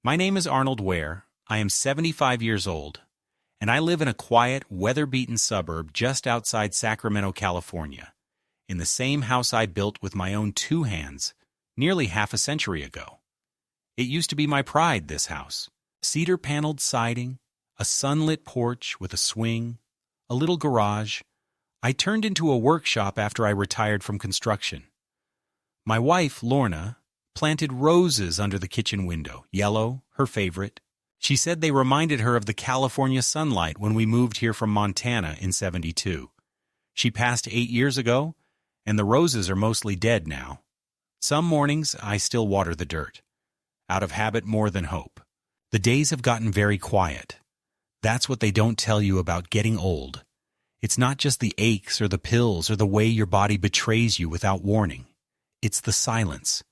My name is Arnold Ware. I am 75 years old, and I live in a quiet, weather-beaten suburb just outside Sacramento, California, in the same house I built with my own two hands nearly half a century ago. It used to be my pride, this house. Cedar-paneled siding, a sunlit porch with a swing, a little garage. I turned into a workshop after I retired from construction. My wife, Lorna, planted roses under the kitchen window, yellow, her favorite. She said they reminded her of the California sunlight when we moved here from Montana in '72. She passed 8 years ago, and the roses are mostly dead now. Some mornings I still water the dirt, out of habit more than hope. The days have gotten very quiet. That's what they don't tell you about getting old. It's not just the aches or the pills or the way your body betrays you without warning. It's the silence.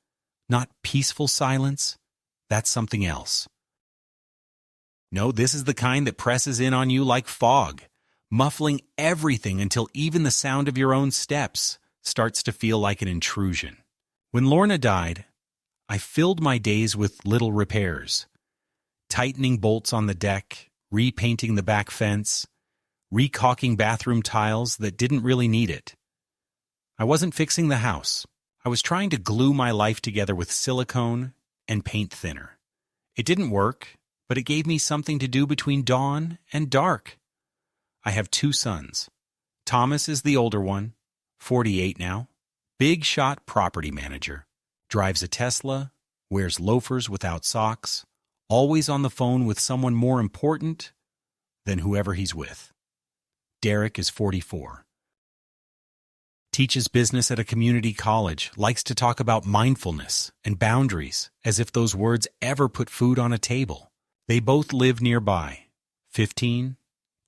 Not peaceful silence. That's something else. No, this is the kind that presses in on you like fog, muffling everything until even the sound of your own steps starts to feel like an intrusion. When Lorna died, I filled my days with little repairs. Tightening bolts on the deck, repainting the back fence, recaulking bathroom tiles that didn't really need it. I wasn't fixing the house. I was trying to glue my life together with silicone and paint thinner. It didn't work, but it gave me something to do between dawn and dark. I have two sons. Thomas is the older one, 48 now, big shot property manager, drives a Tesla, wears loafers without socks, always on the phone with someone more important than whoever he's with. Derek is 44. Teaches business at a community college, likes to talk about mindfulness and boundaries as if those words ever put food on a table. They both live nearby, 15,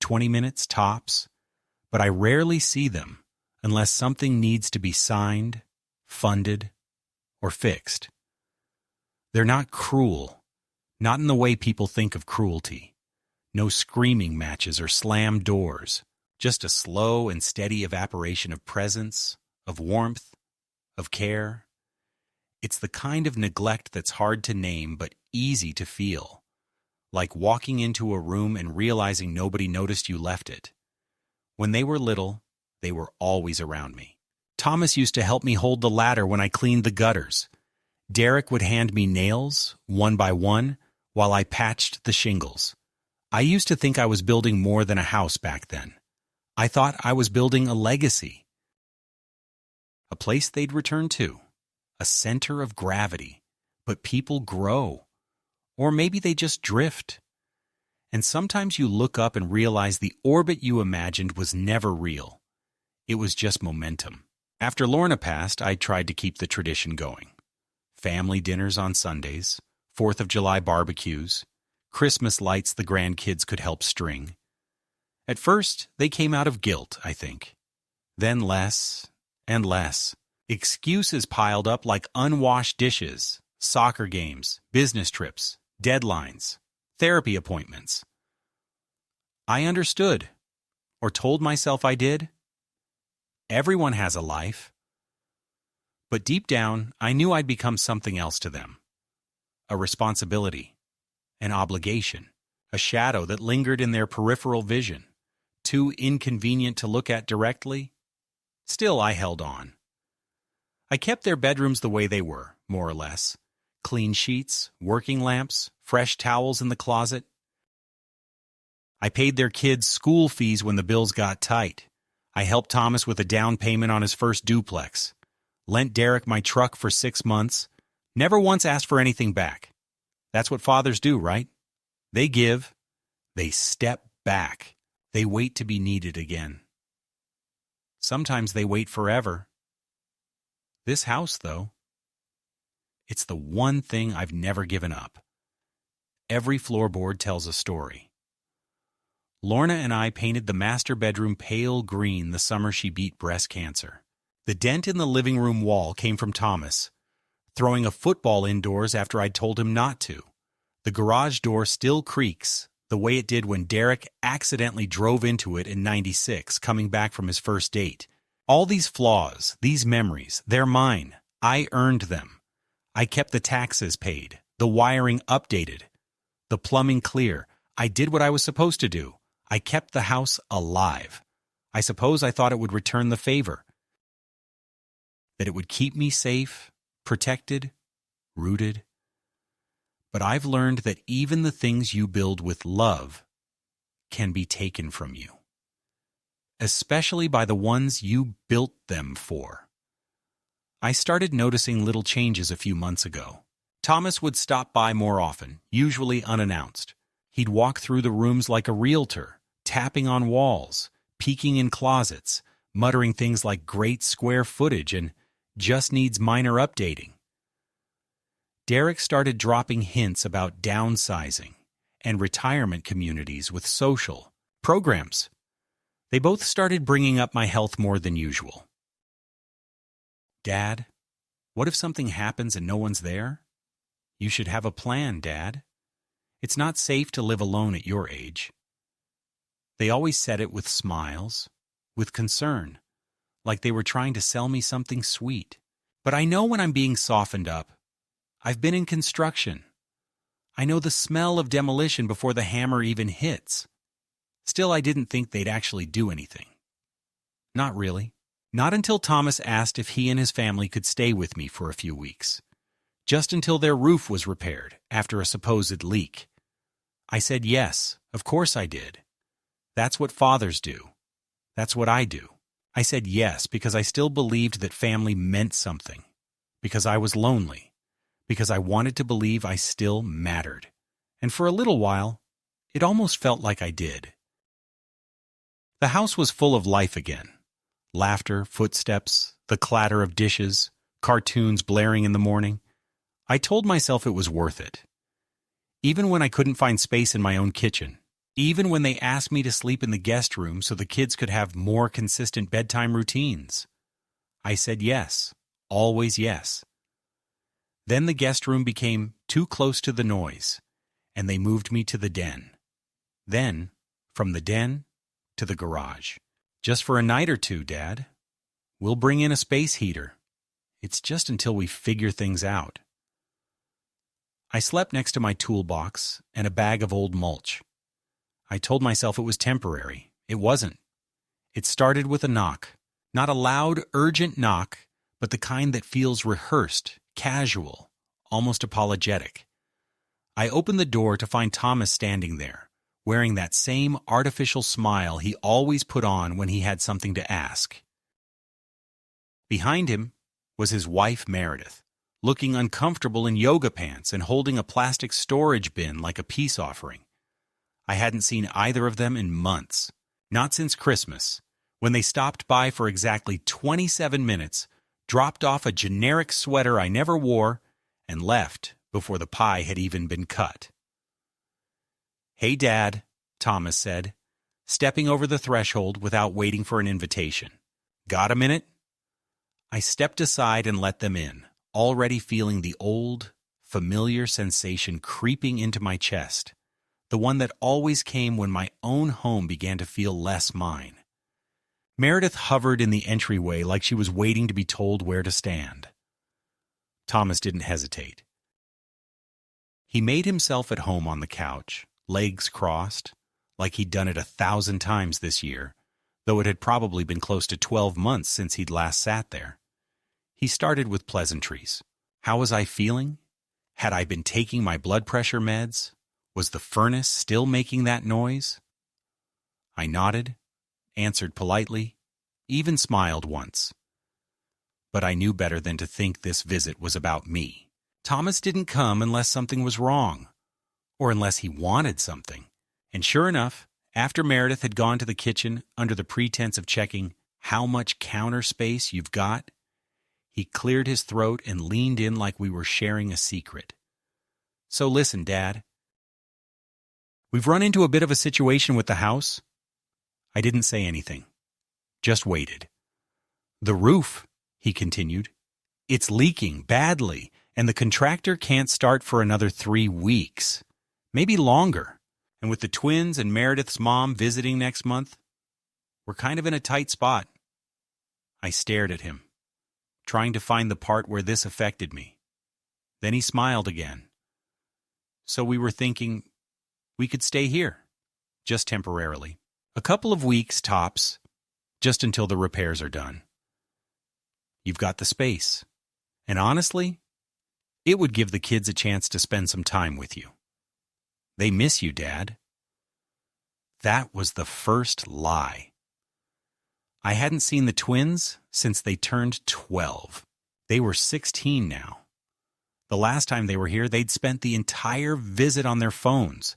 20 minutes tops, but I rarely see them unless something needs to be signed, funded, or fixed. They're not cruel, not in the way people think of cruelty. No screaming matches or slammed doors. Just a slow and steady evaporation of presence, of warmth, of care. It's the kind of neglect that's hard to name but easy to feel. Like walking into a room and realizing nobody noticed you left it. When they were little, they were always around me. Thomas used to help me hold the ladder when I cleaned the gutters. Derek would hand me nails, one by one, while I patched the shingles. I used to think I was building more than a house back then. I thought I was building a legacy. A place they'd return to. A center of gravity. But people grow. Or maybe they just drift. And sometimes you look up and realize the orbit you imagined was never real. It was just momentum. After Lorna passed, I tried to keep the tradition going. Family dinners on Sundays, 4th of July barbecues, Christmas lights the grandkids could help string. At first, they came out of guilt, I think. Then less and less. Excuses piled up like unwashed dishes, soccer games, business trips, deadlines, therapy appointments. I understood, or told myself I did. Everyone has a life. But deep down, I knew I'd become something else to them. A responsibility, an obligation, a shadow that lingered in their peripheral vision. Too inconvenient to look at directly. Still, I held on. I kept their bedrooms the way they were, more or less. Clean sheets, working lamps, fresh towels in the closet. I paid their kids school fees when the bills got tight. I helped Thomas with a down payment on his first duplex. Lent Derek my truck for 6 months. Never once asked for anything back. That's what fathers do, right? They give. They step back. They wait to be needed again. Sometimes they wait forever. This house, though, it's the one thing I've never given up. Every floorboard tells a story. Lorna and I painted the master bedroom pale green the summer she beat breast cancer. The dent in the living room wall came from Thomas, throwing a football indoors after I'd told him not to. The garage door still creaks, the way it did when Derek accidentally drove into it in '96, coming back from his first date. All these flaws, these memories, they're mine. I earned them. I kept the taxes paid, the wiring updated, the plumbing clear. I did what I was supposed to do. I kept the house alive. I suppose I thought it would return the favor, that it would keep me safe, protected, rooted. But I've learned that even the things you build with love can be taken from you, especially by the ones you built them for. I started noticing little changes a few months ago. Thomas would stop by more often, usually unannounced. He'd walk through the rooms like a realtor, tapping on walls, peeking in closets, muttering things like great square footage and just needs minor updating. Derek started dropping hints about downsizing and retirement communities with social programs. They both started bringing up my health more than usual. Dad, what if something happens and no one's there? You should have a plan, Dad. It's not safe to live alone at your age. They always said it with smiles, with concern, like they were trying to sell me something sweet. But I know when I'm being softened up. I've been in construction. I know the smell of demolition before the hammer even hits. Still, I didn't think they'd actually do anything. Not really. Not until Thomas asked if he and his family could stay with me for a few weeks. Just until their roof was repaired after a supposed leak. I said yes, of course I did. That's what fathers do. That's what I do. I said yes because I still believed that family meant something. Because I was lonely. Because I wanted to believe I still mattered. And for a little while, it almost felt like I did. The house was full of life again. Laughter, footsteps, the clatter of dishes, cartoons blaring in the morning. I told myself it was worth it. Even when I couldn't find space in my own kitchen. Even when they asked me to sleep in the guest room so the kids could have more consistent bedtime routines. I said yes, always yes. Then the guest room became too close to the noise, and they moved me to the den. Then, from the den to the garage. Just for a night or two, Dad. We'll bring in a space heater. It's just until we figure things out. I slept next to my toolbox and a bag of old mulch. I told myself it was temporary. It wasn't. It started with a knock. Not a loud, urgent knock, but the kind that feels rehearsed, casual, almost apologetic. I opened the door to find Thomas standing there, wearing that same artificial smile he always put on when he had something to ask. Behind him was his wife, Meredith, looking uncomfortable in yoga pants and holding a plastic storage bin like a peace offering. I hadn't seen either of them in months, not since Christmas, when they stopped by for exactly 27 minutes, dropped off a generic sweater I never wore, and left before the pie had even been cut. "Hey, Dad," Thomas said, stepping over the threshold without waiting for an invitation. "Got a minute?" I stepped aside and let them in, already feeling the old, familiar sensation creeping into my chest, the one that always came when my own home began to feel less mine. Meredith hovered in the entryway like she was waiting to be told where to stand. Thomas didn't hesitate. He made himself at home on the couch, legs crossed, like he'd done it 1,000 times this year, though it had probably been close to 12 months since he'd last sat there. He started with pleasantries. How was I feeling? Had I been taking my blood pressure meds? Was the furnace still making that noise? I nodded, answered politely, even smiled once. But I knew better than to think this visit was about me. Thomas didn't come unless something was wrong, or unless he wanted something. And sure enough, after Meredith had gone to the kitchen under the pretense of checking how much counter space you've got, he cleared his throat and leaned in like we were sharing a secret. "So listen, Dad. We've run into a bit of a situation with the house." I didn't say anything, just waited. "The roof," he continued. "It's leaking badly, and the contractor can't start for another 3 weeks, maybe longer. And with the twins and Meredith's mom visiting next month, we're kind of in a tight spot." I stared at him, trying to find the part where this affected me. Then he smiled again. "So we were thinking we could stay here, just temporarily. A couple of weeks, tops, just until the repairs are done. You've got the space. And honestly, it would give the kids a chance to spend some time with you. They miss you, Dad. That was the first lie. I hadn't seen the twins since they turned 12. They were 16 now. The last time they were here, they'd spent the entire visit on their phones,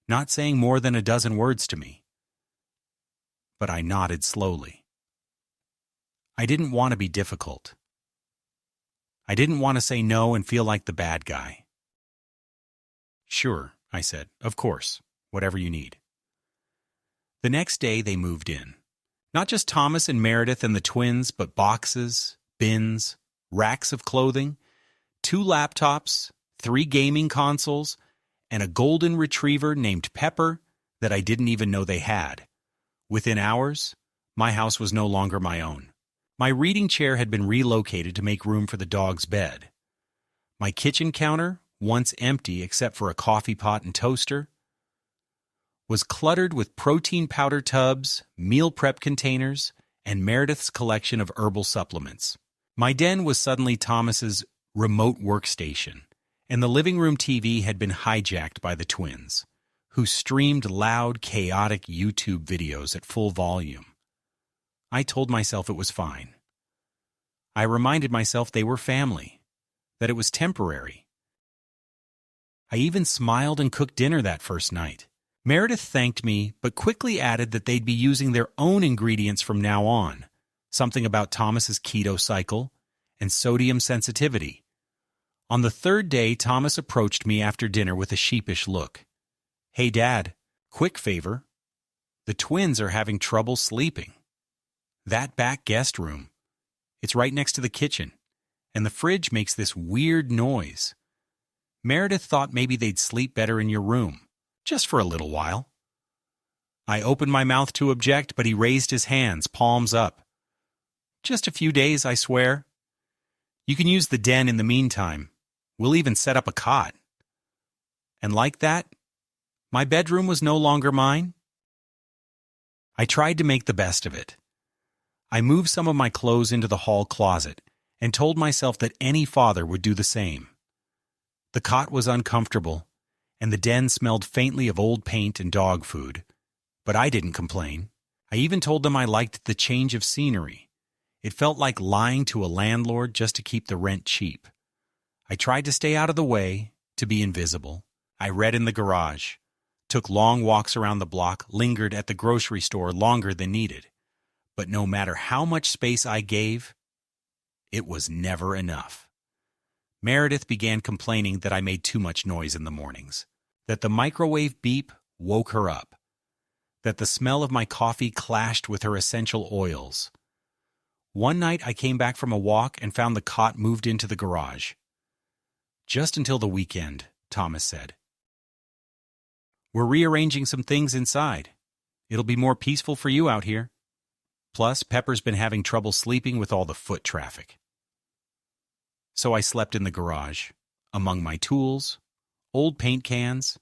not saying more than a dozen words to me. But I nodded slowly. I didn't want to be difficult. I didn't want to say no and feel like the bad guy. Sure, I said, of course, whatever you need. The next day they moved in. Not just Thomas and Meredith and the twins, but boxes, bins, racks of clothing, 2 laptops, 3 gaming consoles, and a golden retriever named Pepper that I didn't even know they had. Within hours, my house was no longer my own. My reading chair had been relocated to make room for the dog's bed. My kitchen counter, once empty except for a coffee pot and toaster, was cluttered with protein powder tubs, meal prep containers, and Meredith's collection of herbal supplements. My den was suddenly Thomas's remote workstation, and the living room TV had been hijacked by the twins, who streamed loud, chaotic YouTube videos at full volume. I told myself it was fine. I reminded myself they were family, that it was temporary. I even smiled and cooked dinner that first night. Meredith thanked me, but quickly added that they'd be using their own ingredients from now on, something about Thomas's keto cycle and sodium sensitivity. On the 3rd day, Thomas approached me after dinner with a sheepish look. Hey, Dad, quick favor. The twins are having trouble sleeping. That back guest room. It's right next to the kitchen, and the fridge makes this weird noise. Meredith thought maybe they'd sleep better in your room. Just for a little while. I opened my mouth to object, but he raised his hands, palms up. Just a few days, I swear. You can use the den in the meantime. We'll even set up a cot. And like that, my bedroom was no longer mine. I tried to make the best of it. I moved some of my clothes into the hall closet and told myself that any father would do the same. The cot was uncomfortable, and the den smelled faintly of old paint and dog food. But I didn't complain. I even told them I liked the change of scenery. It felt like lying to a landlord just to keep the rent cheap. I tried to stay out of the way, to be invisible. I read in the garage, took long walks around the block, lingered at the grocery store longer than needed. But no matter how much space I gave, it was never enough. Meredith began complaining that I made too much noise in the mornings, that the microwave beep woke her up, that the smell of my coffee clashed with her essential oils. One night I came back from a walk and found the cot moved into the garage. Just until the weekend, Thomas said. We're rearranging some things inside. It'll be more peaceful for you out here. Plus, Pepper's been having trouble sleeping with all the foot traffic. So I slept in the garage, among my tools, old paint cans,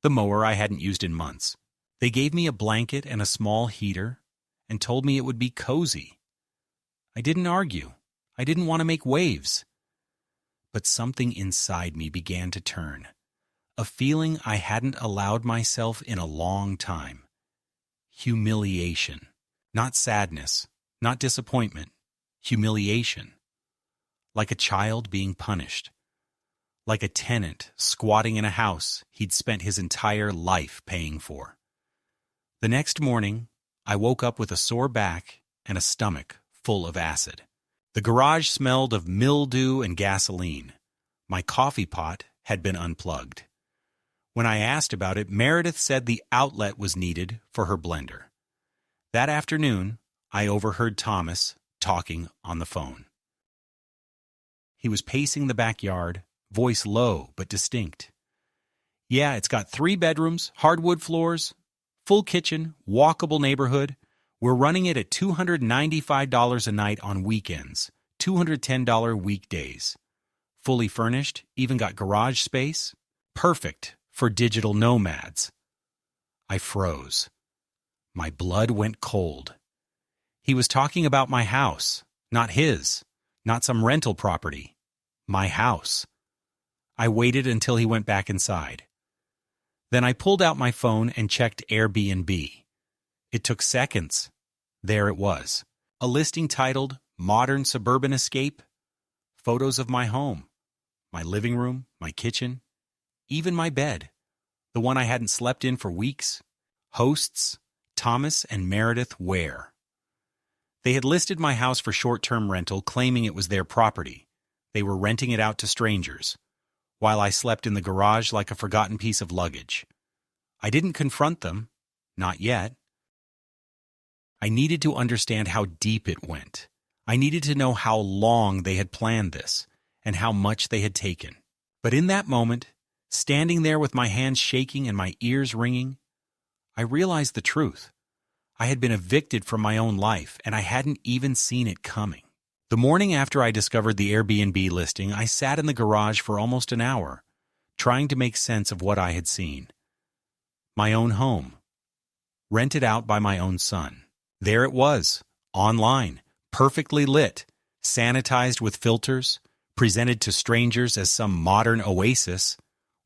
the mower I hadn't used in months. They gave me a blanket and a small heater and told me it would be cozy. I didn't argue. I didn't want to make waves. But something inside me began to turn, a feeling I hadn't allowed myself in a long time. Humiliation. Not sadness, not disappointment. Humiliation. Like a child being punished. Like a tenant squatting in a house he'd spent his entire life paying for. The next morning, I woke up with a sore back and a stomach full of acid. The garage smelled of mildew and gasoline. My coffee pot had been unplugged. When I asked about it, Meredith said the outlet was needed for her blender. That afternoon, I overheard Thomas talking on the phone. He was pacing the backyard, voice low but distinct. Yeah, it's got 3 bedrooms, hardwood floors, full kitchen, walkable neighborhood. We're running it at $295 a night on weekends, $210 weekdays. Fully furnished, even got garage space. Perfect for digital nomads. I froze. My blood went cold. He was talking about my house, not his, not some rental property. My house. I waited until he went back inside. Then I pulled out my phone and checked Airbnb. It took seconds. There it was. A listing titled Modern Suburban Escape. Photos of my home, my living room, my kitchen, even my bed, the one I hadn't slept in for weeks. Hosts, Thomas and Meredith Ware. They had listed my house for short-term rental, claiming it was their property. They were renting it out to strangers, while I slept in the garage like a forgotten piece of luggage. I didn't confront them, not yet. I needed to understand how deep it went. I needed to know how long they had planned this, and how much they had taken. But in that moment, standing there with my hands shaking and my ears ringing, I realized the truth. I had been evicted from my own life, and I hadn't even seen it coming. The morning after I discovered the Airbnb listing, I sat in the garage for almost an hour, trying to make sense of what I had seen. My own home, rented out by my own son. There it was, online, perfectly lit, sanitized with filters, presented to strangers as some modern oasis,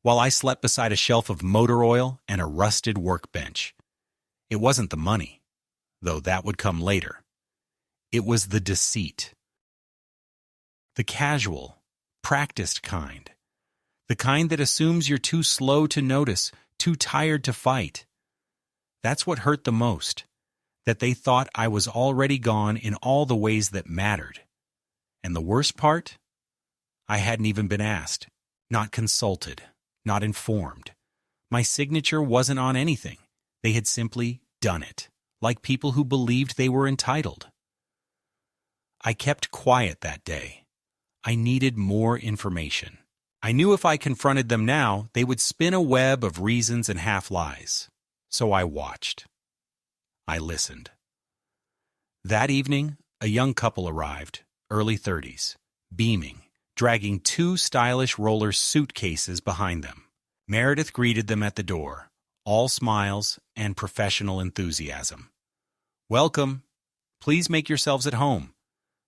while I slept beside a shelf of motor oil and a rusted workbench. It wasn't the money, though that would come later. It was the deceit. The casual, practiced kind. The kind that assumes you're too slow to notice, too tired to fight. That's what hurt the most, that they thought I was already gone in all the ways that mattered. And the worst part? I hadn't even been asked, not consulted, not informed. My signature wasn't on anything. They had simply done it, like people who believed they were entitled. I kept quiet that day. I needed more information. I knew if I confronted them now, they would spin a web of reasons and half-lies. So I watched. I listened. That evening, a young couple arrived, early 30s, beaming, dragging 2 stylish roller suitcases behind them. Meredith greeted them at the door, all smiles and professional enthusiasm. "Welcome. Please make yourselves at home.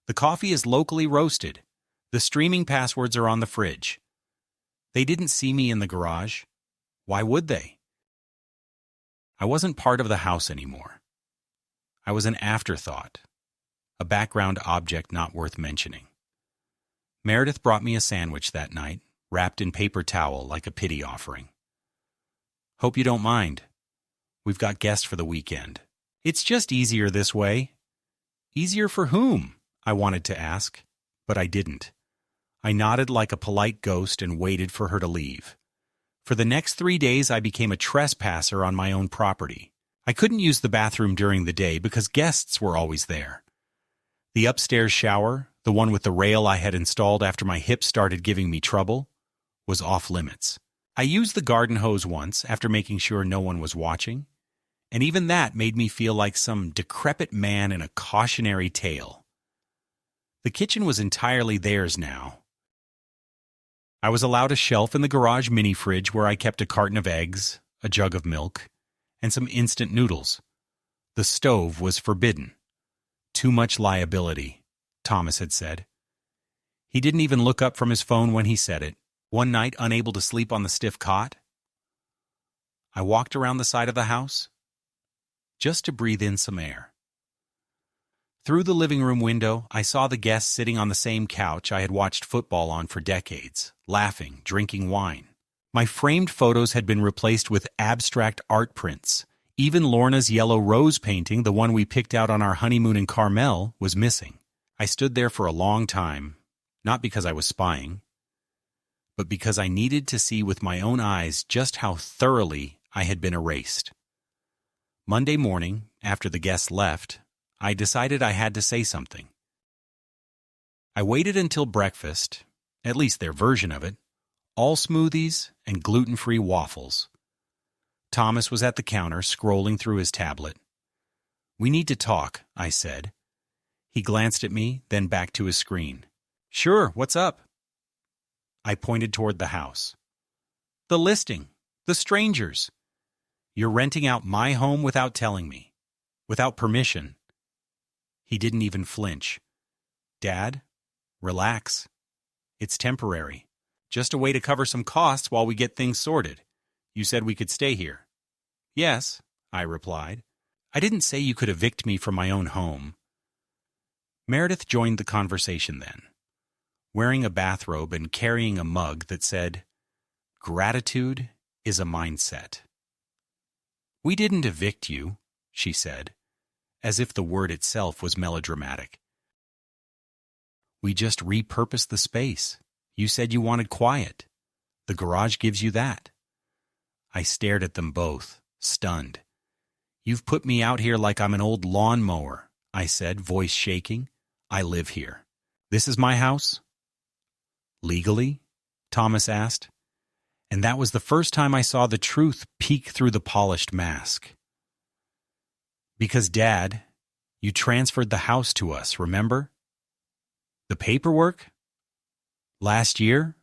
The coffee is locally roasted. The streaming passwords are on the fridge." They didn't see me in the garage. Why would they? I wasn't part of the house anymore. I was an afterthought, a background object not worth mentioning. Meredith brought me a sandwich that night, wrapped in paper towel like a pity offering. "Hope you don't mind. We've got guests for the weekend. It's just easier this way." Easier for whom? I wanted to ask, but I didn't. I nodded like a polite ghost and waited for her to leave. For the next 3 days, I became a trespasser on my own property. I couldn't use the bathroom during the day because guests were always there. The upstairs shower, the one with the rail I had installed after my hips started giving me trouble, was off limits. I used the garden hose once after making sure no one was watching, and even that made me feel like some decrepit man in a cautionary tale. The kitchen was entirely theirs now. I was allowed a shelf in the garage mini-fridge where I kept a carton of eggs, a jug of milk, and some instant noodles. The stove was forbidden. Too much liability, Thomas had said. He didn't even look up from his phone when he said it. One night, unable to sleep on the stiff cot, I walked around the side of the house just to breathe in some air. Through the living room window, I saw the guests sitting on the same couch I had watched football on for decades, laughing, drinking wine. My framed photos had been replaced with abstract art prints. Even Lorna's yellow rose painting, the one we picked out on our honeymoon in Carmel, was missing. I stood there for a long time, not because I was spying, but because I needed to see with my own eyes just how thoroughly I had been erased. Monday morning, after the guests left, I decided I had to say something. I waited until breakfast, at least their version of it, all smoothies and gluten-free waffles. Thomas was at the counter, scrolling through his tablet. "We need to talk," I said. He glanced at me, then back to his screen. "Sure, what's up?" I pointed toward the house. "The listing. The strangers. You're renting out my home without telling me, without permission. He didn't even flinch. Dad, relax. It's temporary. Just a way to cover some costs while we get things sorted. You said we could stay here. Yes, I replied. I didn't say you could evict me from my own home. Meredith joined the conversation then, wearing a bathrobe and carrying a mug that said, "Gratitude is a mindset." We didn't evict you, she said, as if the word itself was melodramatic. We just repurposed the space. You said you wanted quiet. The garage gives you that. I stared at them both, stunned. You've put me out here like I'm an old lawnmower, I said, voice shaking. I live here. This is my house? Legally? Thomas asked. And that was the first time I saw the truth peek through the polished mask. Because, Dad, you transferred the house to us, remember? The paperwork? Last year?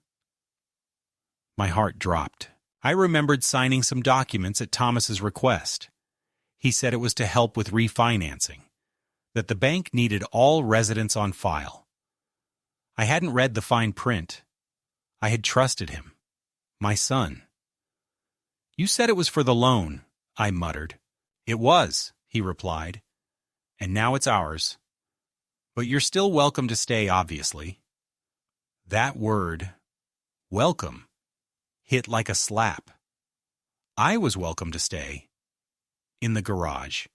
My heart dropped. I remembered signing some documents at Thomas's request. He said it was to help with refinancing, that the bank needed all residents on file. I hadn't read the fine print. I had trusted him. My son. You said it was for the loan, I muttered. It was, he replied. And now it's ours. But you're still welcome to stay, obviously. That word, welcome, hit like a slap. I was welcome to stay. In the garage.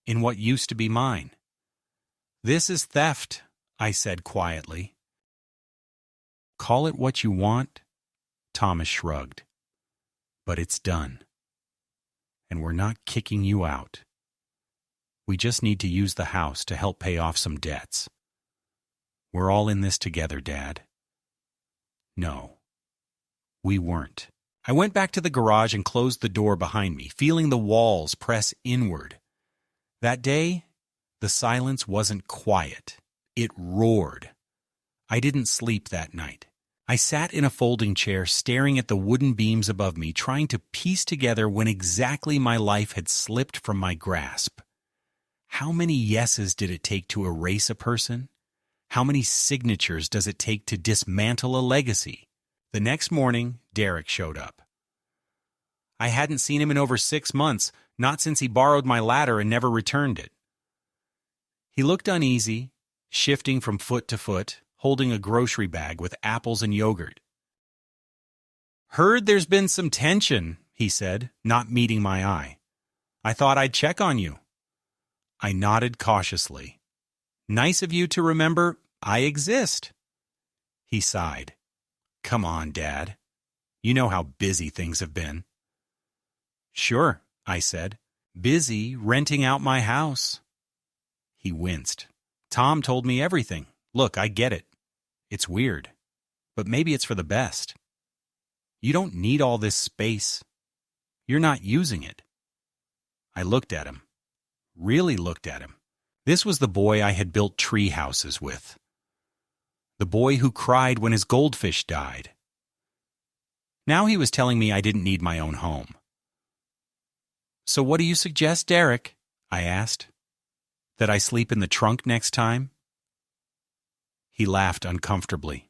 In what used to be mine. This is theft, I said quietly. Call it what you want, Thomas shrugged. But it's done. And we're not kicking you out. We just need to use the house to help pay off some debts. We're all in this together, Dad. No, we weren't. I went back to the garage and closed the door behind me, feeling the walls press inward. That day, the silence wasn't quiet. It roared. I didn't sleep that night. I sat in a folding chair staring at the wooden beams above me, trying to piece together when exactly my life had slipped from my grasp. How many yeses did it take to erase a person? How many signatures does it take to dismantle a legacy? The next morning, Derek showed up. I hadn't seen him in over 6 months, not since he borrowed my ladder and never returned it. He looked uneasy, shifting from foot to foot, holding a grocery bag with apples and yogurt. Heard there's been some tension, he said, not meeting my eye. I thought I'd check on you. I nodded cautiously. Nice of you to remember I exist. He sighed. Come on, Dad. You know how busy things have been. Sure, I said. Busy renting out my house. He winced. Tom told me everything. Look, I get it. It's weird. But maybe it's for the best. You don't need all this space. You're not using it. I looked at him. Really looked at him. This was the boy I had built tree houses with. The boy who cried when his goldfish died. Now he was telling me I didn't need my own home. So what do you suggest, Derek? I asked. That I sleep in the trunk next time? He laughed uncomfortably.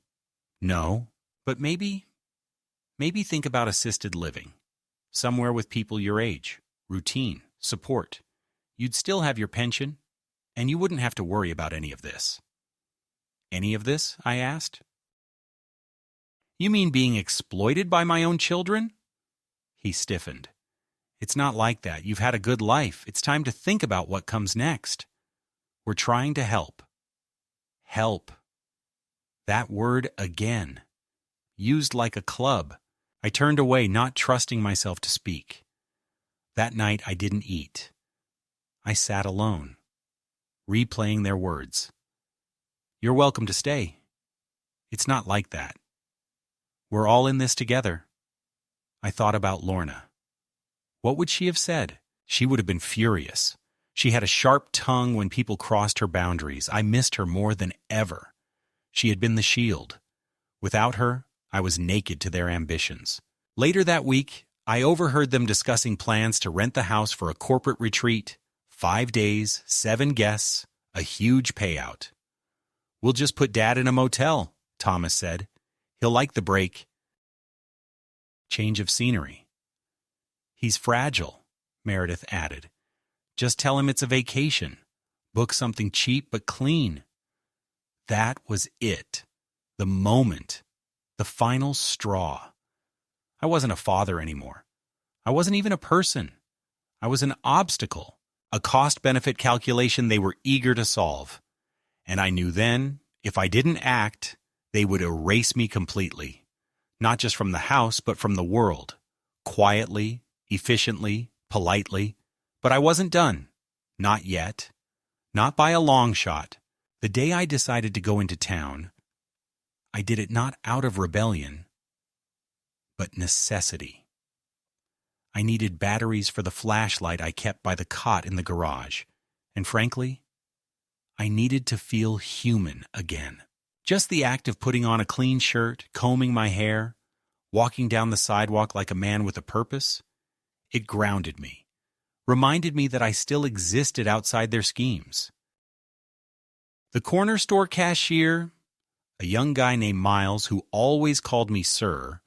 No, but maybe think about assisted living. Somewhere with people your age, routine, support. You'd still have your pension, and you wouldn't have to worry about any of this. Any of this? I asked. You mean being exploited by my own children? He stiffened. It's not like that. You've had a good life. It's time to think about what comes next. We're trying to help. Help. That word again. Used like a club. I turned away, not trusting myself to speak. That night I didn't eat. I sat alone, replaying their words. You're welcome to stay. It's not like that. We're all in this together. I thought about Lorna. What would she have said? She would have been furious. She had a sharp tongue when people crossed her boundaries. I missed her more than ever. She had been the shield. Without her, I was naked to their ambitions. Later that week, I overheard them discussing plans to rent the house for a corporate retreat, 5 days, 7 guests, a huge payout. "We'll just put Dad in a motel," Thomas said. "He'll like the break." Change of scenery. "He's fragile," Meredith added. "Just tell him it's a vacation. Book something cheap but clean." That was it. The moment. The final straw. I wasn't a father anymore. I wasn't even a person. I was an obstacle, a cost-benefit calculation they were eager to solve. And I knew then, if I didn't act, they would erase me completely. Not just from the house, but from the world. Quietly, efficiently, politely. But I wasn't done. Not yet. Not by a long shot. The day I decided to go into town, I did it not out of rebellion, but necessity. I needed batteries for the flashlight I kept by the cot in the garage, and frankly, I needed to feel human again. Just the act of putting on a clean shirt, combing my hair, walking down the sidewalk like a man with a purpose, it grounded me, reminded me that I still existed outside their schemes. The corner store cashier, a young guy named Miles who always called me sir,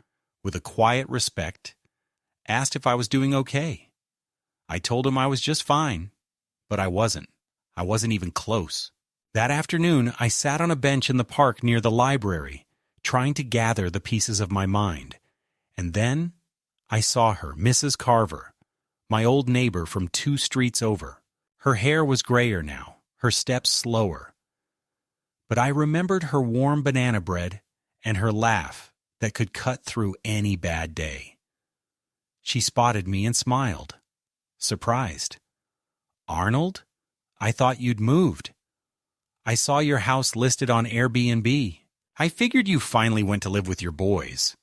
with a quiet respect, asked if I was doing okay. I told him I was just fine, but I wasn't. I wasn't even close. That afternoon, I sat on a bench in the park near the library, trying to gather the pieces of my mind. And then I saw her, Mrs. Carver, my old neighbor from 2 streets over. Her hair was grayer now, her steps slower. But I remembered her warm banana bread and her laugh that could cut through any bad day. She spotted me and smiled, surprised. "Arnold? I thought you'd moved. I saw your house listed on Airbnb. I figured you finally went to live with your boys."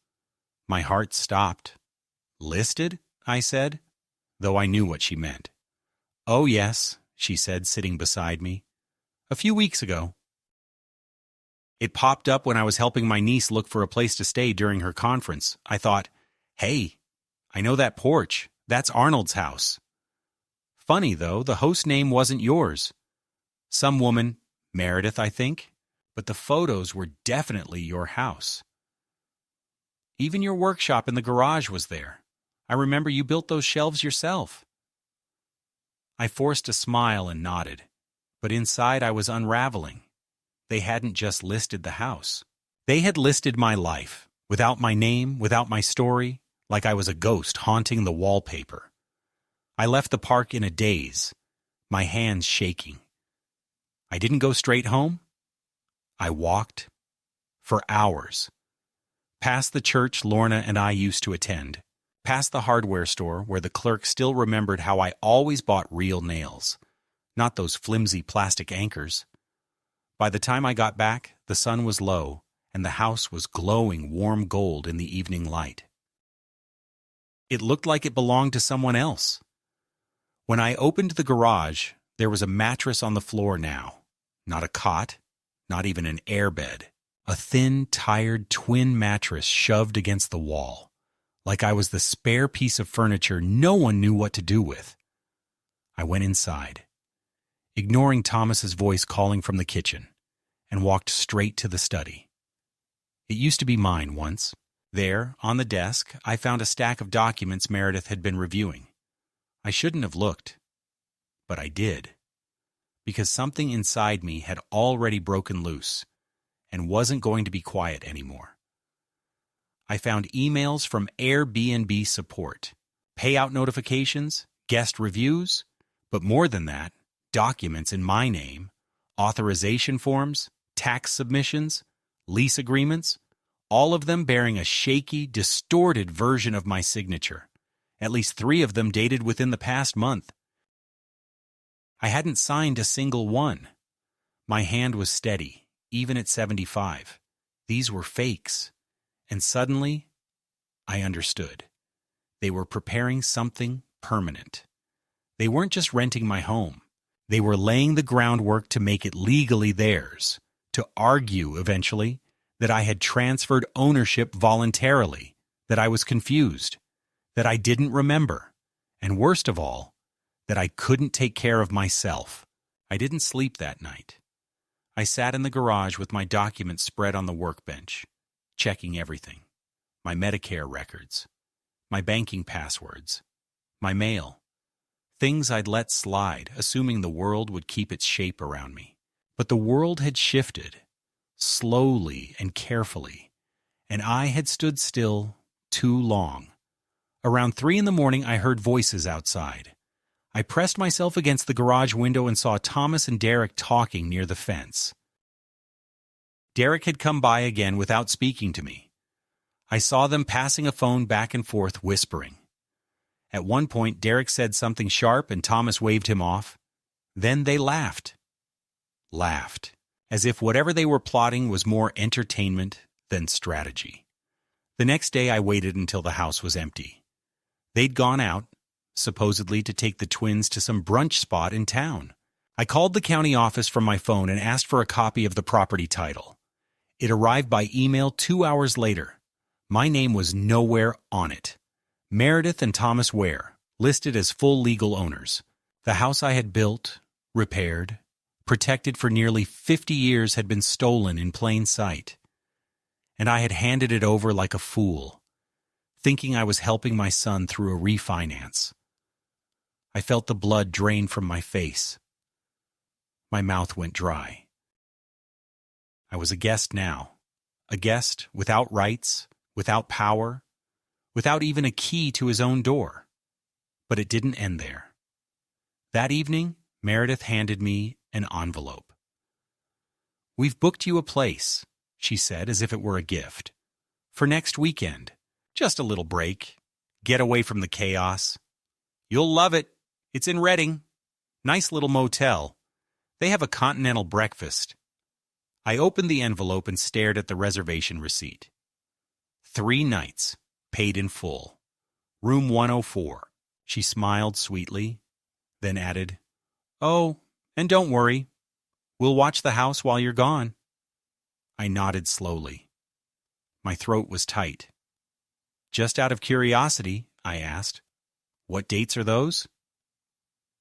My heart stopped. "Listed?" I said, though I knew what she meant. "Oh, yes," she said, sitting beside me. "A few weeks ago." It popped up when I was helping my niece look for a place to stay during her conference. I thought, "Hey, I know that porch. That's Arnold's house." Funny, though, the host name wasn't yours. Some woman, Meredith, I think, but the photos were definitely your house. Even your workshop in the garage was there. I remember you built those shelves yourself. I forced a smile and nodded, but inside I was unraveling. They hadn't just listed the house. They had listed my life, without my name, without my story, like I was a ghost haunting the wallpaper. I left the park in a daze, my hands shaking. I didn't go straight home. I walked for hours. Past the church Lorna and I used to attend, past the hardware store where the clerk still remembered how I always bought real nails, not those flimsy plastic anchors. By the time I got back, the sun was low, and the house was glowing warm gold in the evening light. It looked like it belonged to someone else. When I opened the garage, there was a mattress on the floor now. Not a cot, not even an airbed. A thin, tired twin mattress shoved against the wall, like I was the spare piece of furniture no one knew what to do with. I went inside, ignoring Thomas's voice calling from the kitchen, and walked straight to the study. It used to be mine once. There, on the desk, I found a stack of documents Meredith had been reviewing. I shouldn't have looked, but I did, because something inside me had already broken loose and wasn't going to be quiet anymore. I found emails from Airbnb support, payout notifications, guest reviews, but more than that, documents in my name, authorization forms, tax submissions, lease agreements, all of them bearing a shaky, distorted version of my signature. At least 3 of them dated within the past month. I hadn't signed a single one. My hand was steady, even at 75. These were fakes. And suddenly, I understood. They were preparing something permanent. They weren't just renting my home. They were laying the groundwork to make it legally theirs, to argue, eventually, that I had transferred ownership voluntarily, that I was confused, that I didn't remember, and worst of all, that I couldn't take care of myself. I didn't sleep that night. I sat in the garage with my documents spread on the workbench, checking everything. My Medicare records, my banking passwords, my mail, things I'd let slide, assuming the world would keep its shape around me. But the world had shifted, slowly and carefully, and I had stood still too long. Around 3 a.m, I heard voices outside. I pressed myself against the garage window and saw Thomas and Derek talking near the fence. Derek had come by again without speaking to me. I saw them passing a phone back and forth, whispering. At one point, Derek said something sharp and Thomas waved him off. Then they laughed. Laughed, as if whatever they were plotting was more entertainment than strategy. The next day, I waited until the house was empty. They'd gone out, supposedly to take the twins to some brunch spot in town. I called the county office from my phone and asked for a copy of the property title. It arrived by email 2 hours later. My name was nowhere on it. Meredith and Thomas Ware, listed as full legal owners. The house I had built, repaired, protected for nearly 50 years had been stolen in plain sight. And I had handed it over like a fool, thinking I was helping my son through a refinance. I felt the blood drain from my face. My mouth went dry. I was a guest now, a guest without rights, without power, without even a key to his own door. But it didn't end there. That evening, Meredith handed me an envelope. "We've booked you a place," she said as if it were a gift, "for next weekend. Just a little break. Get away from the chaos. You'll love it. It's in Redding. Nice little motel. They have a continental breakfast." I opened the envelope and stared at the reservation receipt. 3 nights, paid in full. Room 104. She smiled sweetly, then added, "Oh, and don't worry. We'll watch the house while you're gone." I nodded slowly. My throat was tight. "Just out of curiosity," I asked, "what dates are those?"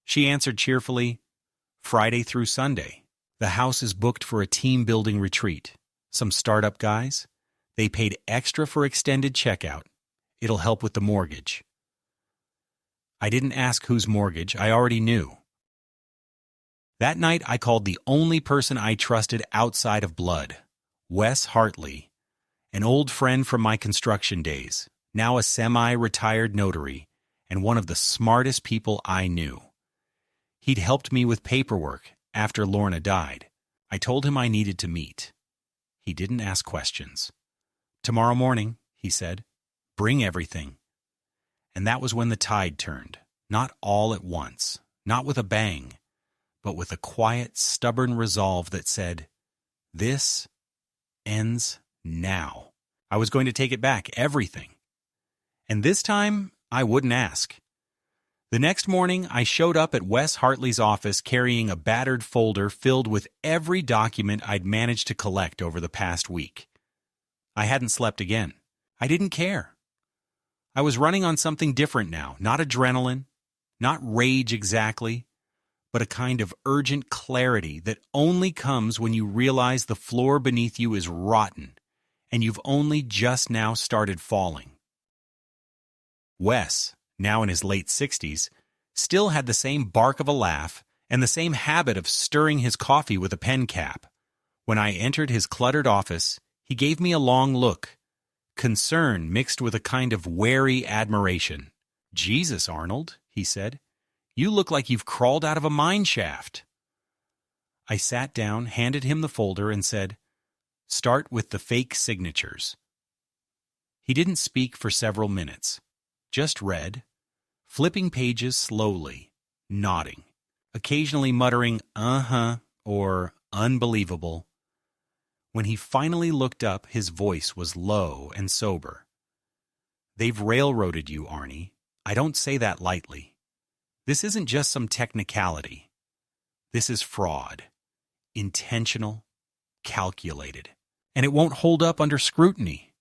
She answered cheerfully, "Friday through Sunday. The house is booked for a team-building retreat. Some startup guys. They paid extra for extended checkout. It'll help with the mortgage." I didn't ask whose mortgage. I already knew. That night, I called the only person I trusted outside of blood, Wes Hartley, an old friend from my construction days, now a semi-retired notary, and one of the smartest people I knew. He'd helped me with paperwork after Lorna died. I told him I needed to meet. He didn't ask questions. "Tomorrow morning," he said, "bring everything." And that was when the tide turned, not all at once, not with a bang, but with a quiet, stubborn resolve that said, "This ends now." I was going to take it back, everything. And this time, I wouldn't ask. The next morning, I showed up at Wes Hartley's office carrying a battered folder filled with every document I'd managed to collect over the past week. I hadn't slept again. I didn't care. I was running on something different now, not adrenaline, not rage exactly, but a kind of urgent clarity that only comes when you realize the floor beneath you is rotten and you've only just now started falling. Wes, now in his late 60s, still had the same bark of a laugh and the same habit of stirring his coffee with a pen cap. When I entered his cluttered office, he gave me a long look, concern mixed with a kind of wary admiration. "Jesus, Arnold," he said, "you look like you've crawled out of a mine shaft." I sat down, handed him the folder, and said, "Start with the fake signatures." He didn't speak for several minutes, just read, flipping pages slowly, nodding, occasionally muttering, "uh-huh," or "unbelievable." When he finally looked up, his voice was low and sober. "They've railroaded you, Arnie. I don't say that lightly. This isn't just some technicality. This is fraud. Intentional, calculated. And it won't hold up under scrutiny."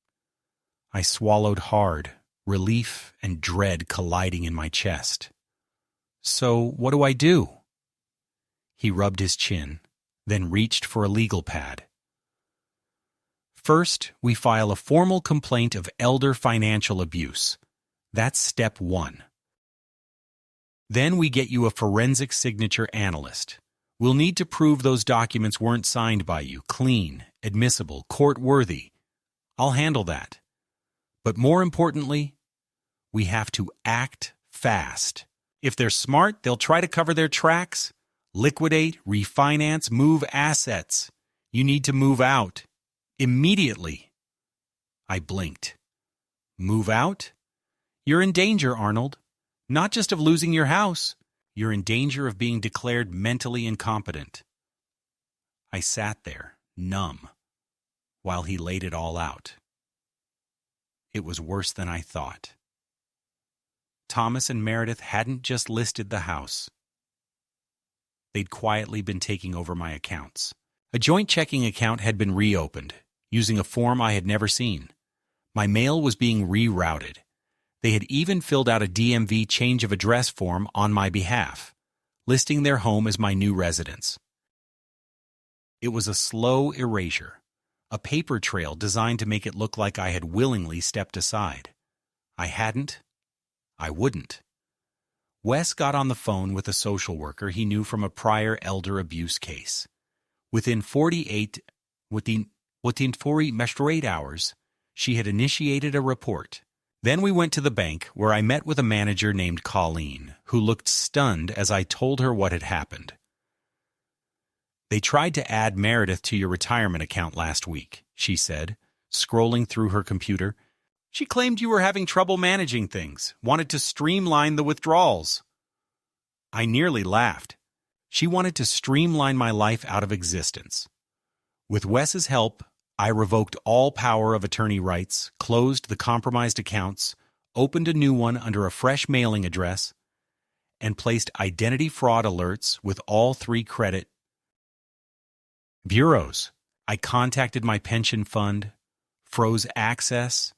I swallowed hard, relief and dread colliding in my chest. So, what do I do? He rubbed his chin, then reached for a legal pad. First, we file a formal complaint of elder financial abuse. That's step 1. Then we get you a forensic signature analyst. We'll need to prove those documents weren't signed by you, clean, admissible, court-worthy. I'll handle that. But more importantly, we have to act fast. If they're smart, they'll try to cover their tracks, liquidate, refinance, move assets. You need to move out. Immediately. I blinked. Move out? You're in danger, Arnold. Not just of losing your house. You're in danger of being declared mentally incompetent. I sat there, numb, while he laid it all out. It was worse than I thought. Thomas and Meredith hadn't just listed the house. They'd quietly been taking over my accounts. A joint checking account had been reopened, using a form I had never seen. My mail was being rerouted. They had even filled out a DMV change of address form on my behalf, listing their home as my new residence. It was a slow erasure, a paper trail designed to make it look like I had willingly stepped aside. I hadn't. I wouldn't. Wes got on the phone with a social worker he knew from a prior elder abuse case. Within 48 hours, she had initiated a report. Then we went to the bank, where I met with a manager named Colleen, who looked stunned as I told her what had happened. They tried to add Meredith to your retirement account last week, she said, scrolling through her computer. She claimed you were having trouble managing things, wanted to streamline the withdrawals. I nearly laughed. She wanted to streamline my life out of existence. With Wes's help, I revoked all power of attorney rights, closed the compromised accounts, opened a new one under a fresh mailing address, and placed identity fraud alerts with all 3 credit bureaus. I contacted my pension fund, froze access,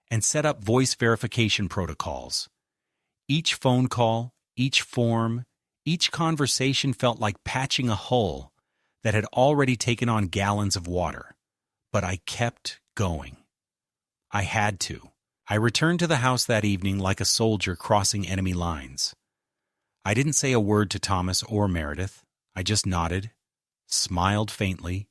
and set up voice verification protocols. Each phone call, each form, each conversation felt like patching a hull that had already taken on gallons of water. But I kept going. I had to. I returned to the house that evening like a soldier crossing enemy lines. I didn't say a word to Thomas or Meredith. I just nodded, smiled faintly,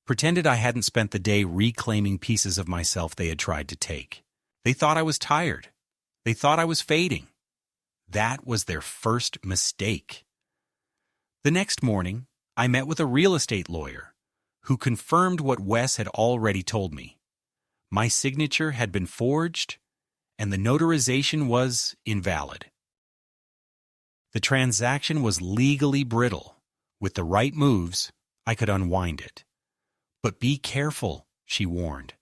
pretended I hadn't spent the day reclaiming pieces of myself they had tried to take. They thought I was tired. They thought I was fading. That was their first mistake. The next morning, I met with a real estate lawyer who confirmed what Wes had already told me. My signature had been forged, and the notarization was invalid. The transaction was legally brittle. With the right moves, I could unwind it. But be careful, she warned.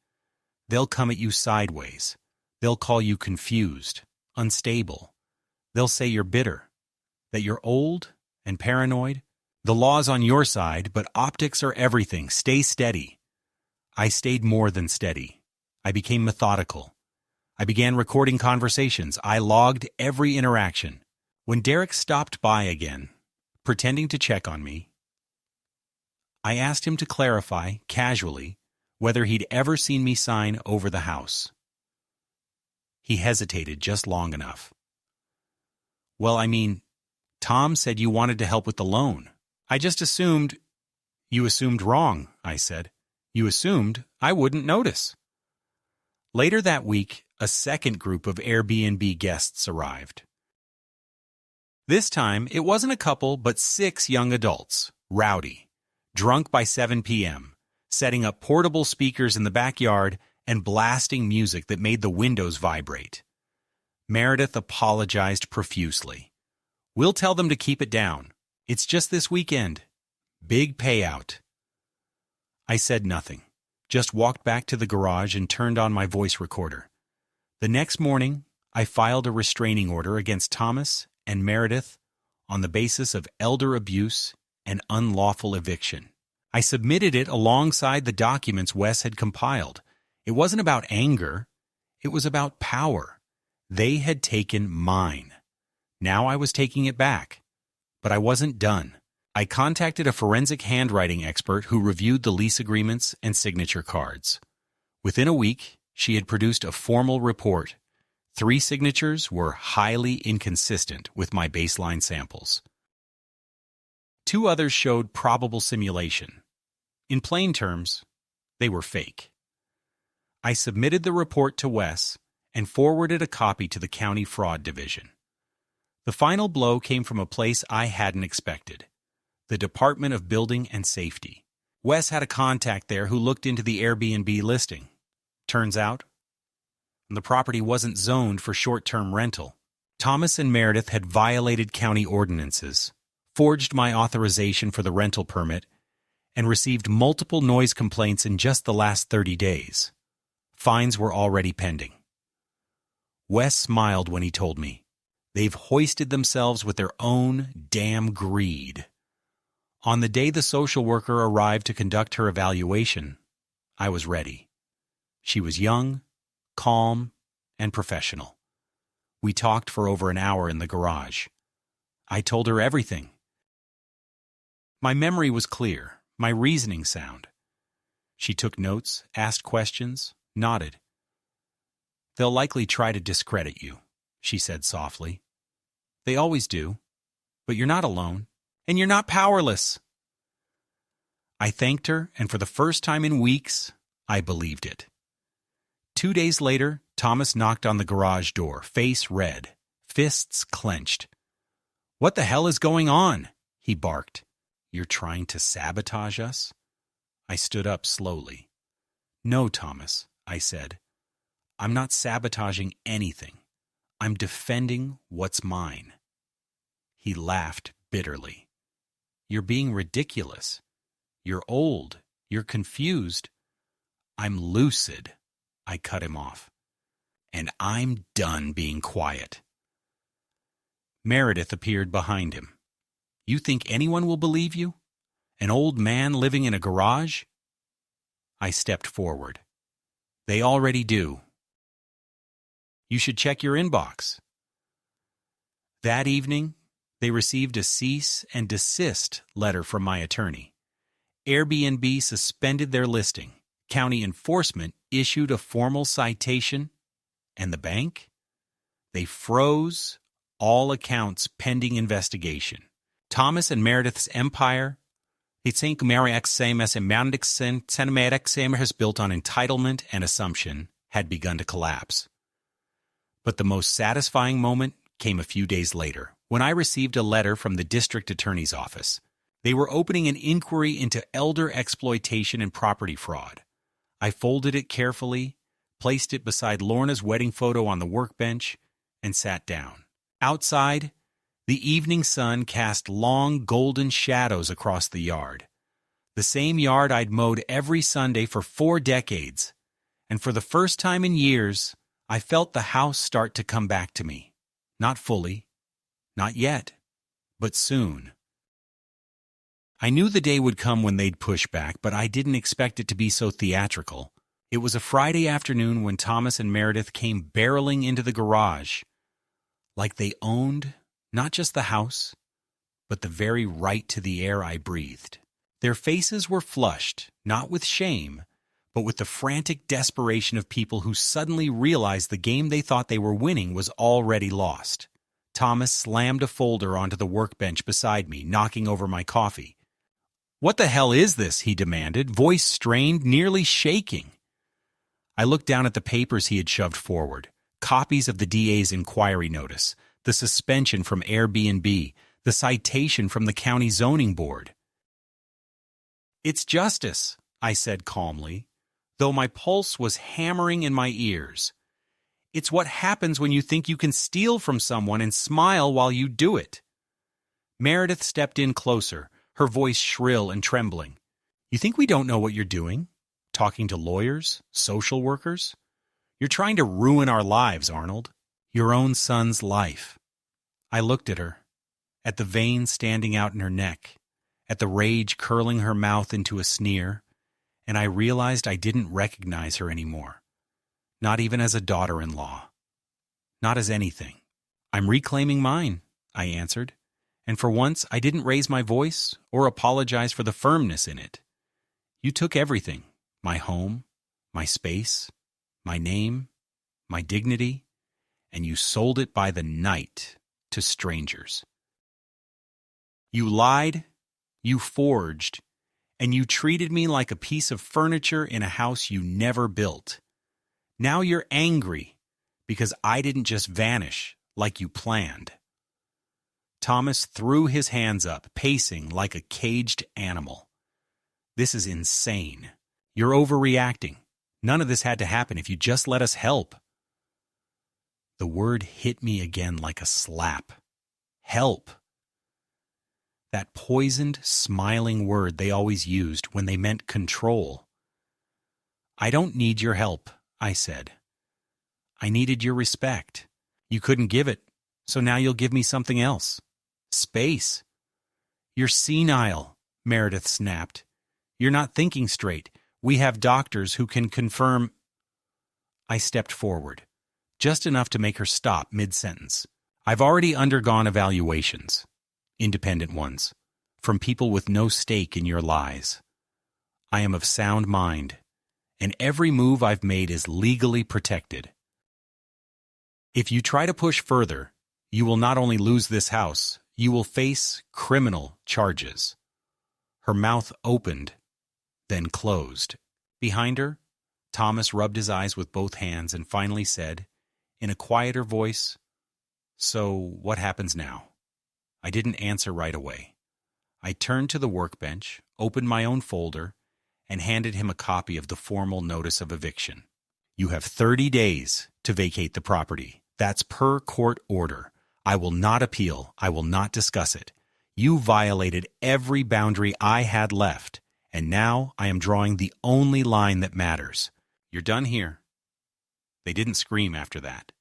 They'll come at you sideways. They'll call you confused, unstable. They'll say you're bitter, that you're old and paranoid. The law's on your side, but optics are everything. Stay steady. I stayed more than steady. I became methodical. I began recording conversations. I logged every interaction. When Derek stopped by again, pretending to check on me, I asked him to clarify, casually, whether he'd ever seen me sign over the house. He hesitated just long enough. Well, I mean, Tom said you wanted to help with the loan. I just assumed... You assumed wrong, I said. You assumed I wouldn't notice. Later that week, a second group of Airbnb guests arrived. This time, it wasn't a couple, but 6 young adults, rowdy, drunk by 7 p.m., setting up portable speakers in the backyard and blasting music that made the windows vibrate. Meredith apologized profusely. We'll tell them to keep it down. It's just this weekend. Big payout. I said nothing, just walked back to the garage and turned on my voice recorder. The next morning, I filed a restraining order against Thomas and Meredith on the basis of elder abuse and unlawful eviction. I submitted it alongside the documents Wes had compiled. It wasn't about anger. It was about power. They had taken mine. Now I was taking it back. But I wasn't done. I contacted a forensic handwriting expert who reviewed the lease agreements and signature cards. Within a week, she had produced a formal report. 3 signatures were highly inconsistent with my baseline samples. 2 others showed probable simulation. In plain terms, they were fake. I submitted the report to Wes and forwarded a copy to the County Fraud Division. The final blow came from a place I hadn't expected: the Department of Building and Safety. Wes had a contact there who looked into the Airbnb listing. Turns out, the property wasn't zoned for short-term rental. Thomas and Meredith had violated county ordinances, forged my authorization for the rental permit, and received multiple noise complaints in just the last 30 days. Fines were already pending. Wes smiled when he told me, "They've hoisted themselves with their own damn greed." On the day the social worker arrived to conduct her evaluation, I was ready. She was young, calm, and professional. We talked for over an hour in the garage. I told her everything. My memory was clear, my reasoning sound. She took notes, asked questions, nodded. "They'll likely try to discredit you," she said softly. "They always do. But you're not alone, and you're not powerless." I thanked her, and for the first time in weeks, I believed it. 2 days later, Thomas knocked on the garage door, face red, fists clenched. "What the hell is going on?" he barked. "You're trying to sabotage us?" I stood up slowly. "No, Thomas," I said. "I'm not sabotaging anything. I'm defending what's mine." He laughed bitterly. "You're being ridiculous. You're old. You're confused." "I'm lucid," I cut him off. "And I'm done being quiet." Meredith appeared behind him. "You think anyone will believe you? An old man living in a garage?" I stepped forward. "They already do. You should check your inbox." That evening, they received a cease and desist letter from my attorney. Airbnb suspended their listing. County enforcement issued a formal citation. And the bank? They froze all accounts pending investigation. Thomas and Meredith's empire, has built on entitlement and assumption, had begun to collapse. But the most satisfying moment came a few days later, when I received a letter from the district attorney's office. They were opening an inquiry into elder exploitation and property fraud. I folded it carefully, placed it beside Lorna's wedding photo on the workbench, and sat down. Outside, the evening sun cast long golden shadows across the yard. The same yard I'd mowed every Sunday for 4 decades, and for the first time in years, I felt the house start to come back to me. Not fully, not yet, but soon. I knew the day would come when they'd push back, but I didn't expect it to be so theatrical. It was a Friday afternoon when Thomas and Meredith came barreling into the garage, like they owned not just the house, but the very right to the air I breathed. Their faces were flushed, not with shame, but with the frantic desperation of people who suddenly realized the game they thought they were winning was already lost. Thomas slammed a folder onto the workbench beside me, knocking over my coffee. "What the hell is this?" he demanded, voice strained, nearly shaking. I looked down at the papers he had shoved forward, copies of the DA's inquiry notice, the suspension from Airbnb, the citation from the county zoning board. "It's justice," I said calmly, though my pulse was hammering in my ears. "It's what happens when you think you can steal from someone and smile while you do it." Meredith stepped in closer, her voice shrill and trembling. "You think we don't know what you're doing? Talking to lawyers? Social workers? You're trying to ruin our lives, Arnold. Your own son's life." I looked at her, at the veins standing out in her neck, at the rage curling her mouth into a sneer, and I realized I didn't recognize her anymore. Not even as a daughter-in-law. not as anything. I'm reclaiming mine, I answered, and for once I didn't raise my voice or apologize for the firmness in it. You took everything, my home, my space, my name, my dignity, and you sold it by the night to strangers. You lied, you forged, and you treated me like a piece of furniture in a house you never built. Now you're angry because I didn't just vanish like you planned. Thomas threw his hands up, pacing like a caged animal. This is insane. You're overreacting. None of this had to happen if you just let us help. The word hit me again like a slap. Help. That poisoned, smiling word they always used when they meant control. I don't need your help, I said. I needed your respect. You couldn't give it, so now you'll give me something else. Space. You're senile, Meredith snapped. You're not thinking straight. We have doctors who can confirm. I stepped forward, just enough to make her stop mid-sentence. I've already undergone evaluations, independent ones, from people with no stake in your lies. I am of sound mind, and every move I've made is legally protected. If you try to push further, you will not only lose this house, you will face criminal charges. Her mouth opened, then closed. Behind her, Thomas rubbed his eyes with both hands and finally said, in a quieter voice, "So what happens now?" I didn't answer right away. I turned to the workbench, opened my own folder, and handed him a copy of the formal notice of eviction. You have 30 days to vacate the property. That's per court order. I will not appeal. I will not discuss it. You violated every boundary I had left, and now I am drawing the only line that matters. You're done here. They didn't scream after that.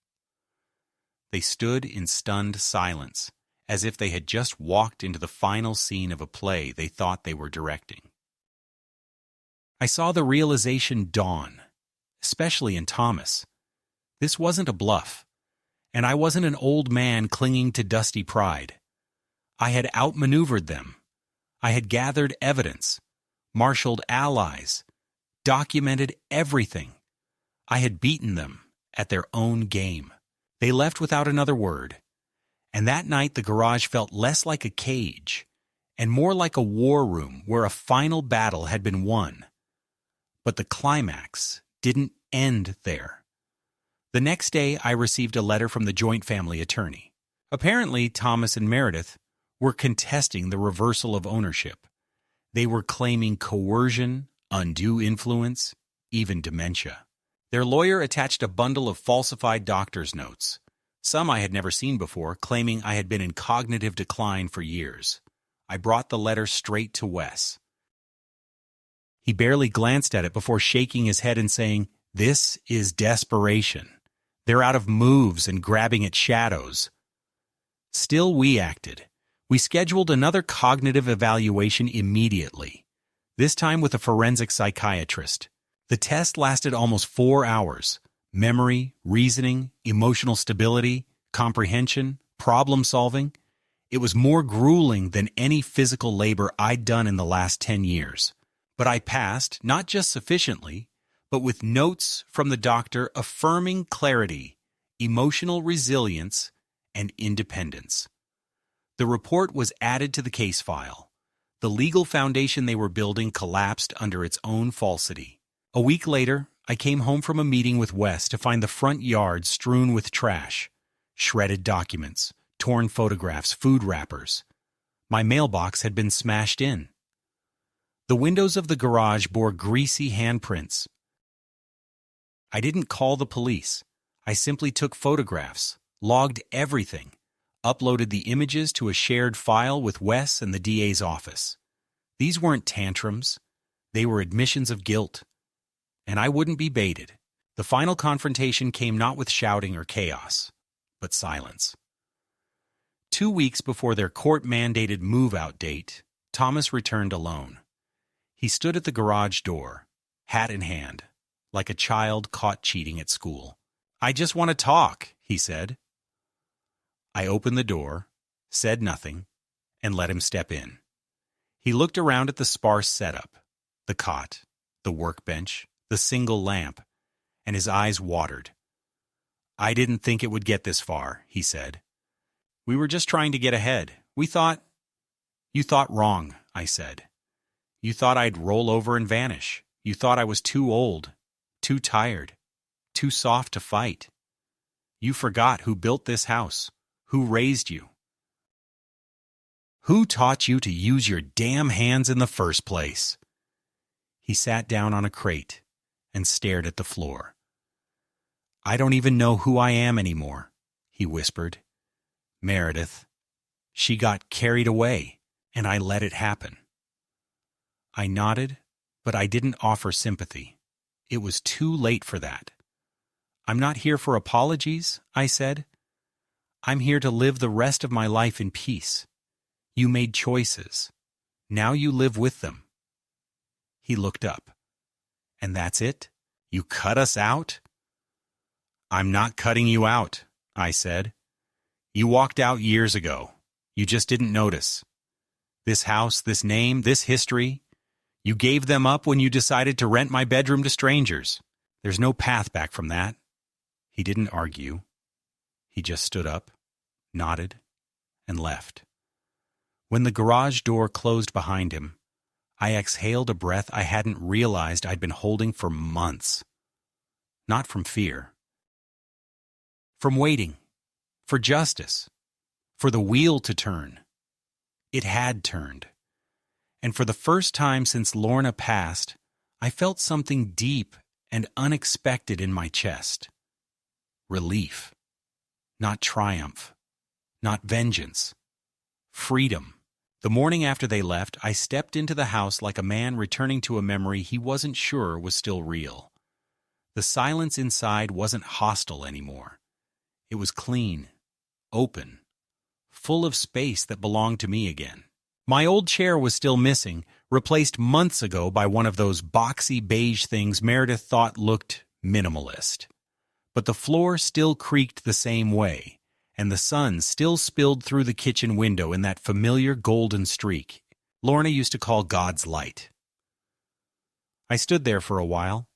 They stood in stunned silence, as if they had just walked into the final scene of a play they thought they were directing. I saw the realization dawn, especially in Thomas. This wasn't a bluff, and I wasn't an old man clinging to dusty pride. I had outmaneuvered them. I had gathered evidence, marshaled allies, documented everything. I had beaten them at their own game. They left without another word, and that night the garage felt less like a cage and more like a war room where a final battle had been won. But the climax didn't end there. The next day I received a letter from the joint family attorney. Apparently, Thomas and Meredith were contesting the reversal of ownership. They were claiming coercion, undue influence, even dementia. Their lawyer attached a bundle of falsified doctor's notes, some I had never seen before, claiming I had been in cognitive decline for years. I brought the letter straight to Wes. He barely glanced at it before shaking his head and saying, "This is desperation. They're out of moves and grabbing at shadows." Still, we acted. We scheduled another cognitive evaluation immediately, this time with a forensic psychiatrist. The test lasted almost 4 hours. Memory, reasoning, emotional stability, comprehension, problem solving. It was more grueling than any physical labor I'd done in the last 10 years. But I passed, not just sufficiently, but with notes from the doctor affirming clarity, emotional resilience, and independence. The report was added to the case file. The legal foundation they were building collapsed under its own falsity. A week later, I came home from a meeting with Wes to find the front yard strewn with trash, shredded documents, torn photographs, food wrappers. My mailbox had been smashed in. The windows of the garage bore greasy handprints. I didn't call the police. I simply took photographs, logged everything, uploaded the images to a shared file with Wes and the DA's office. These weren't tantrums. They were admissions of guilt. And I wouldn't be baited. The final confrontation came not with shouting or chaos, but silence. 2 weeks before their court-mandated move-out date, Thomas returned alone. He stood at the garage door, hat in hand, like a child caught cheating at school. "I just want to talk," he said. I opened the door, said nothing, and let him step in. He looked around at the sparse setup, the cot, the workbench, the single lamp, and his eyes watered. "I didn't think it would get this far," he said. "We were just trying to get ahead. We thought—" "You thought wrong," I said. "You thought I'd roll over and vanish. You thought I was too old, too tired, too soft to fight. You forgot who built this house, who raised you. Who taught you to use your damn hands in the first place?" He sat down on a crate and stared at the floor. "I don't even know who I am anymore," he whispered. "Meredith. She got carried away, and I let it happen." I nodded, but I didn't offer sympathy. It was too late for that. "I'm not here for apologies," I said. "I'm here to live the rest of my life in peace. You made choices. Now you live with them." He looked up. "And that's it? You cut us out?" "I'm not cutting you out," I said. "You walked out years ago. You just didn't notice. This house, this name, this history, you gave them up when you decided to rent my bedroom to strangers. There's no path back from that." He didn't argue. He just stood up, nodded, and left. When the garage door closed behind him, I exhaled a breath I hadn't realized I'd been holding for months. Not from fear. From waiting. For justice. For the wheel to turn. It had turned. And for the first time since Lorna passed, I felt something deep and unexpected in my chest. Relief. Not triumph. Not vengeance. Freedom. The morning after they left, I stepped into the house like a man returning to a memory he wasn't sure was still real. The silence inside wasn't hostile anymore. It was clean, open, full of space that belonged to me again. My old chair was still missing, replaced months ago by one of those boxy beige things Meredith thought looked minimalist. But the floor still creaked the same way, and the sun still spilled through the kitchen window in that familiar golden streak Lorna used to call God's light. I stood there for a while,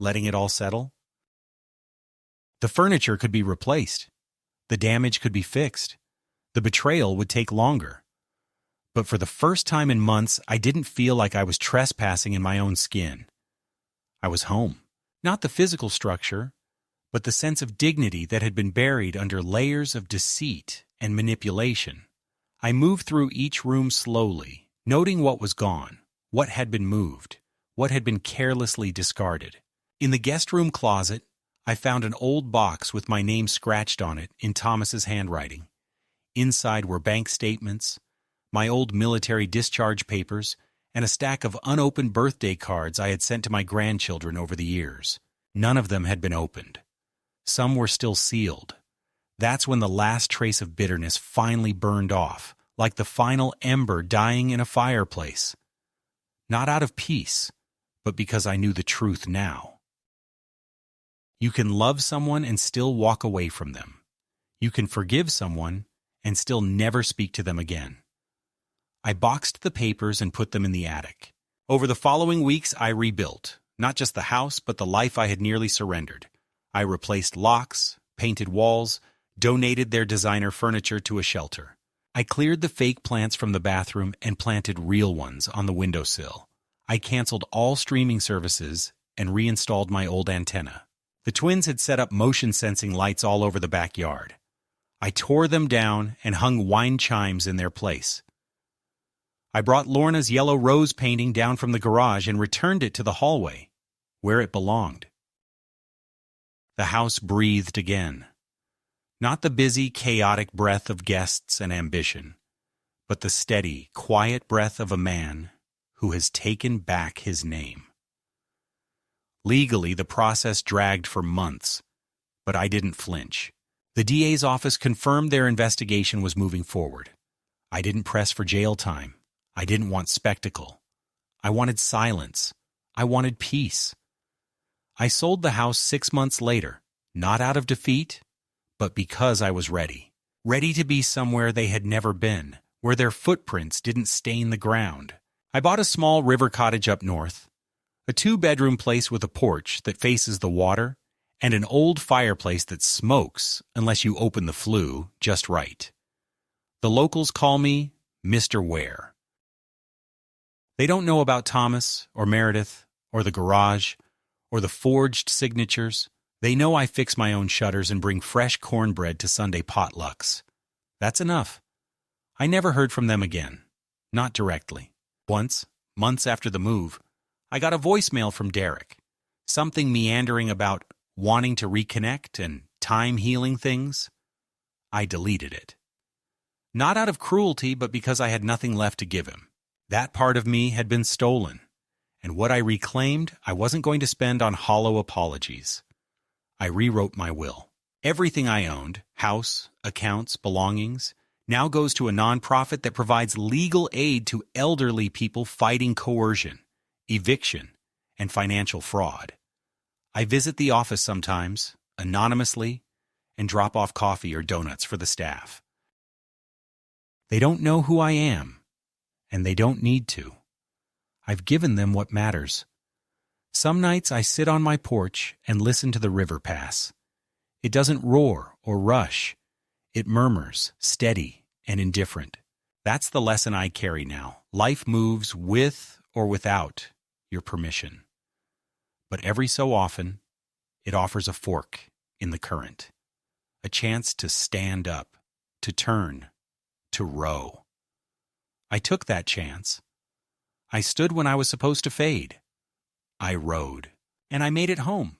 letting it all settle. The furniture could be replaced. The damage could be fixed. The betrayal would take longer. But for the first time in months, I didn't feel like I was trespassing in my own skin. I was home. Not the physical structure, but the sense of dignity that had been buried under layers of deceit and manipulation. I moved through each room slowly, noting what was gone, what had been moved, what had been carelessly discarded. In the guest room closet, I found an old box with my name scratched on it in Thomas's handwriting. Inside were bank statements, my old military discharge papers, and a stack of unopened birthday cards I had sent to my grandchildren over the years. None of them had been opened. Some were still sealed. That's when the last trace of bitterness finally burned off, like the final ember dying in a fireplace. Not out of peace, but because I knew the truth now. You can love someone and still walk away from them. You can forgive someone and still never speak to them again. I boxed the papers and put them in the attic. Over the following weeks, I rebuilt, not just the house, but the life I had nearly surrendered. I replaced locks, painted walls, donated their designer furniture to a shelter. I cleared the fake plants from the bathroom and planted real ones on the windowsill. I canceled all streaming services and reinstalled my old antenna. The twins had set up motion-sensing lights all over the backyard. I tore them down and hung wine chimes in their place. I brought Lorna's yellow rose painting down from the garage and returned it to the hallway, where it belonged. The house breathed again. Not the busy, chaotic breath of guests and ambition, but the steady, quiet breath of a man who has taken back his name. Legally, the process dragged for months, but I didn't flinch. The DA's office confirmed their investigation was moving forward. I didn't press for jail time. I didn't want spectacle. I wanted silence. I wanted peace. I sold the house 6 months later, not out of defeat, but because I was ready. Ready to be somewhere they had never been, where their footprints didn't stain the ground. I bought a small river cottage up north, a 2-bedroom place with a porch that faces the water, and an old fireplace that smokes unless you open the flue just right. The locals call me Mr. Ware. They don't know about Thomas or Meredith or the garage or the forged signatures. They know I fix my own shutters and bring fresh cornbread to Sunday potlucks. That's enough. I never heard from them again. Not directly. Once, months after the move, I got a voicemail from Derek. Something meandering about wanting to reconnect and time healing things. I deleted it. Not out of cruelty, but because I had nothing left to give him. That part of me had been stolen, and what I reclaimed I wasn't going to spend on hollow apologies. I rewrote my will. Everything I owned, house, accounts, belongings, now goes to a nonprofit that provides legal aid to elderly people fighting coercion, eviction, and financial fraud. I visit the office sometimes, anonymously, and drop off coffee or donuts for the staff. They don't know who I am, and they don't need to. I've given them what matters. Some nights I sit on my porch and listen to the river pass. It doesn't roar or rush. It murmurs, steady and indifferent. That's the lesson I carry now. Life moves with or without your permission. But every so often, it offers a fork in the current, a chance to stand up, to turn, to row. I took that chance. I stood when I was supposed to fade. I rowed, and I made it home.